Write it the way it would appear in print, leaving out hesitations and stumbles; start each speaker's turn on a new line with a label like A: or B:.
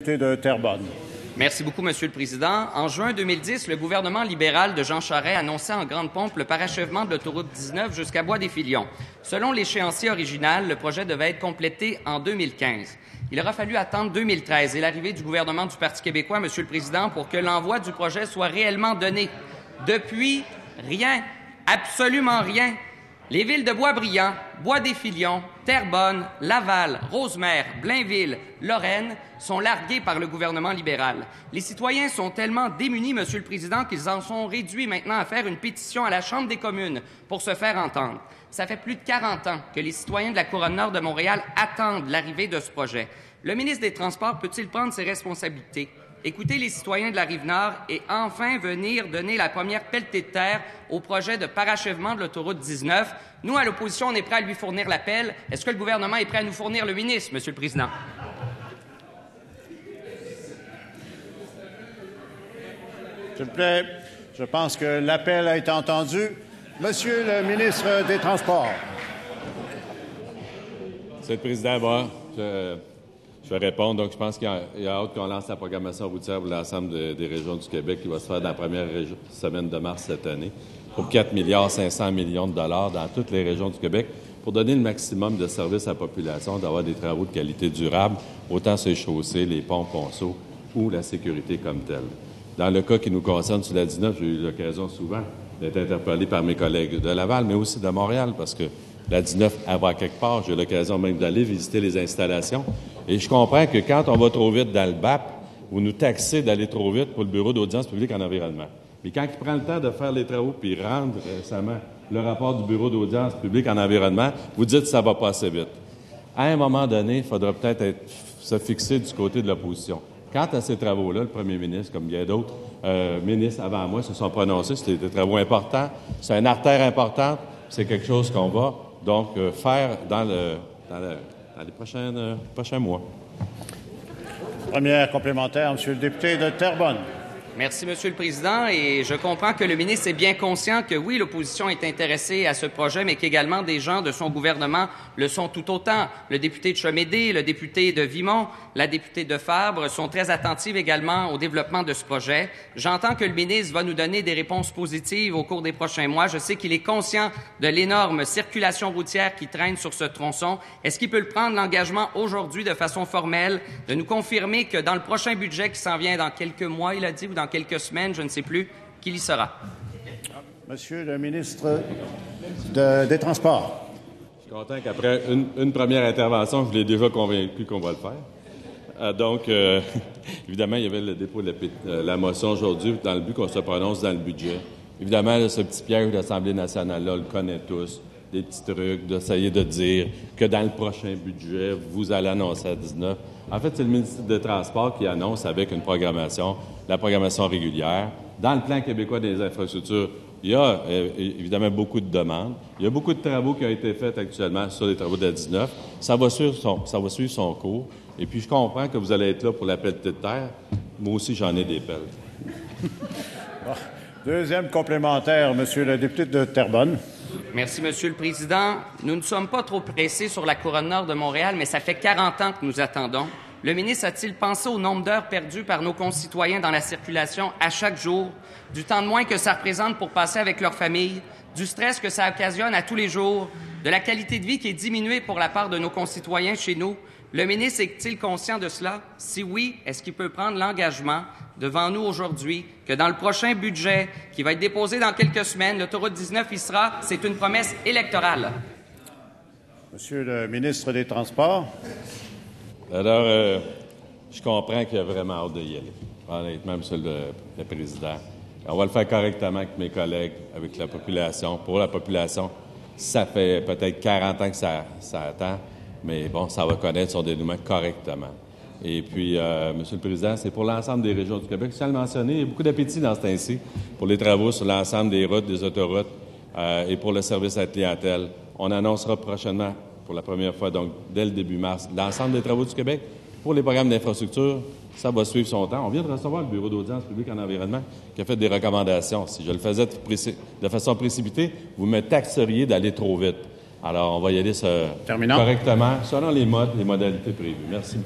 A: De Terrebonne.
B: Merci beaucoup, Monsieur le Président. En juin 2010, le gouvernement libéral de Jean Charest annonçait en grande pompe le parachèvement de l'autoroute 19 jusqu'à Bois-des-Filions. Selon l'échéancier original, le projet devait être complété en 2015. Il aura fallu attendre 2013 et l'arrivée du gouvernement du Parti québécois, Monsieur le Président, pour que l'envoi du projet soit réellement donné. Depuis, rien, absolument rien. Les villes de Boisbriand, Bois-des-Filions, Terrebonne, Laval, Rosemère, Blainville, Lorraine sont larguées par le gouvernement libéral. Les citoyens sont tellement démunis, Monsieur le Président, qu'ils en sont réduits maintenant à faire une pétition à la Chambre des communes pour se faire entendre. Ça fait plus de 40 ans que les citoyens de la Couronne-Nord de Montréal attendent l'arrivée de ce projet. Le ministre des Transports peut-il prendre ses responsabilités? Écouter les citoyens de la Rive-Nord et enfin venir donner la première pelletée de terre au projet de parachèvement de l'autoroute 19. Nous, à l'opposition, on est prêt à lui fournir l'appel. Est-ce que le gouvernement est prêt à nous fournir le ministre, Monsieur le Président?
A: S'il vous plaît, je pense que l'appel a été entendu. Monsieur le ministre des Transports.
C: Monsieur le Président, je vais répondre. Donc, je pense qu'il y a hâte qu'on lance la programmation routière pour l'ensemble des régions du Québec qui va se faire dans la première semaine de mars cette année pour 4,5 milliards de dollars dans toutes les régions du Québec pour donner le maximum de services à la population, d'avoir des travaux de qualité durable, autant sur les chaussées, les ponts, ponceaux ou la sécurité comme telle. Dans le cas qui nous concerne sur la 19, j'ai eu l'occasion souvent d'être interpellé par mes collègues de Laval, mais aussi de Montréal, parce que la 19, elle va quelque part. J'ai eu l'occasion même d'aller visiter les installations. Et je comprends que quand on va trop vite dans le BAP, vous nous taxez d'aller trop vite pour le Bureau d'audience publique en environnement. Mais quand il prend le temps de faire les travaux puis rendre récemment le rapport du Bureau d'audience publique en environnement, vous dites que ça va pas assez vite. À un moment donné, il faudra peut-être se fixer du côté de l'opposition. Quant à ces travaux-là, le premier ministre, comme bien d'autres ministres avant moi, se sont prononcés. C'était des travaux importants. C'est une artère importante. C'est quelque chose qu'on va donc faire dans les prochains mois.
A: Première complémentaire, Monsieur le député de Terrebonne.
B: Merci, Monsieur le Président. Et je comprends que le ministre est bien conscient que, oui, l'opposition est intéressée à ce projet, mais qu'également des gens de son gouvernement le sont tout autant. Le député de Chemédé, le député de Vimont, la députée de Fabre sont très attentives également au développement de ce projet. J'entends que le ministre va nous donner des réponses positives au cours des prochains mois. Je sais qu'il est conscient de l'énorme circulation routière qui traîne sur ce tronçon. Est-ce qu'il peut prendre l'engagement aujourd'hui de façon formelle de nous confirmer que dans le prochain budget qui s'en vient dans quelques mois, il a dit, ou dans quelques semaines, je ne sais plus, qu'il y sera?
A: Monsieur le ministre des Transports.
C: Je suis content qu'après une première intervention, je l'ai déjà convaincu qu'on va le faire. Donc, évidemment, il y avait le dépôt de la motion aujourd'hui dans le but qu'on se prononce dans le budget. Évidemment, là, ce petit piège de l'Assemblée nationale-là, on le connaît tous, des petits trucs, d'essayer de dire que dans le prochain budget, vous allez annoncer à 19. En fait, c'est le ministre des Transports qui annonce avec une programmation, la programmation régulière. Dans le plan québécois des infrastructures, il y a évidemment beaucoup de demandes. Il y a beaucoup de travaux qui ont été faits actuellement sur les travaux de la 19. Ça va suivre son cours. Et puis, je comprends que vous allez être là pour la pelletée de terre. Moi aussi, j'en ai des pelles.
A: Deuxième complémentaire, Monsieur le député de Terrebonne.
B: Merci, Monsieur le Président. Nous ne sommes pas trop pressés sur la Couronne-Nord de Montréal, mais ça fait 40 ans que nous attendons. Le ministre a-t-il pensé au nombre d'heures perdues par nos concitoyens dans la circulation à chaque jour, du temps de moins que ça représente pour passer avec leur famille, du stress que ça occasionne à tous les jours, de la qualité de vie qui est diminuée pour la part de nos concitoyens chez nous? Le ministre est-il conscient de cela? Si oui, est-ce qu'il peut prendre l'engagement devant nous aujourd'hui que dans le prochain budget qui va être déposé dans quelques semaines, l'autoroute 19 y sera? C'est une promesse électorale.
A: Monsieur le ministre des Transports.
C: Alors, je comprends qu'il y a vraiment hâte d'y aller. Honnêtement, Monsieur le Président. On va le faire correctement avec mes collègues, avec la population. Pour la population, ça fait peut-être 40 ans que ça attend, mais bon, ça va connaître son dénouement correctement. Et puis, Monsieur le Président, c'est pour l'ensemble des régions du Québec. Je tiens à le mentionner, il y a beaucoup d'appétit dans ce temps-ci pour les travaux sur l'ensemble des routes, des autoroutes et pour le service à la clientèle. On annoncera prochainement, pour la première fois, donc dès le début mars, l'ensemble des travaux du Québec. Pour les programmes d'infrastructure, ça va suivre son temps. On vient de recevoir le Bureau d'audience publique en environnement qui a fait des recommandations. Si je le faisais de façon précipitée, vous me taxeriez d'aller trop vite. Alors, on va y aller correctement, selon les modalités prévues. Merci.